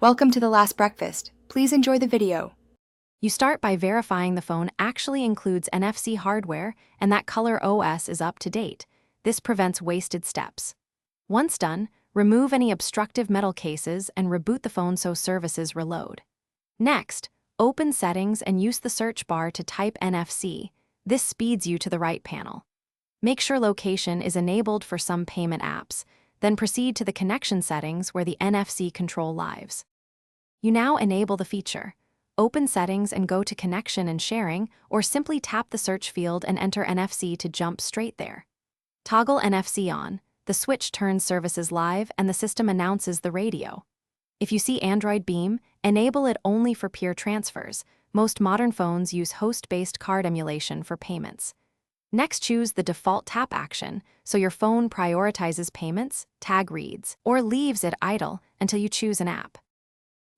Welcome to The Last Breakfast. Please enjoy the video. You start by verifying the phone actually includes NFC hardware and that Color OS is up to date. This prevents wasted steps. Once done, remove any obstructive metal cases and reboot the phone so services reload. Next, open Settings and use the search bar to type NFC. This speeds you to the right panel. Make sure location is enabled for some payment apps, then proceed to the connection settings where the NFC control lives. You now enable the feature. Open Settings and go to Connection and Sharing, or simply tap the search field and enter NFC to jump straight there. Toggle NFC on. The switch turns services live and the system announces the radio. If you see Android Beam, enable it only for peer transfers. Most modern phones use host-based card emulation for payments. Next, choose the default tap action so your phone prioritizes payments, tag reads, or leaves it idle until you choose an app.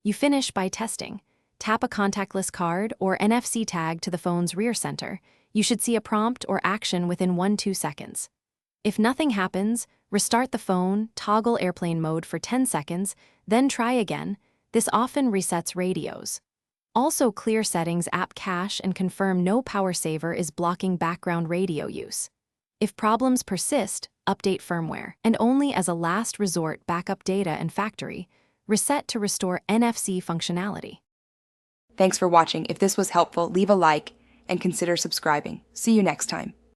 You finish by testing. Tap a contactless card or NFC tag to the phone's rear center. You should see a prompt or action within 1-2 seconds. If nothing happens, restart the phone, toggle airplane mode for 10 seconds, then try again. This often resets radios. Also, clear Settings app cache and confirm no power saver is blocking background radio use. If problems persist, update firmware, and only as a last resort backup data and factory. Reset to restore NFC functionality. Thanks for watching. If this was helpful, leave a like and consider subscribing. See you next time.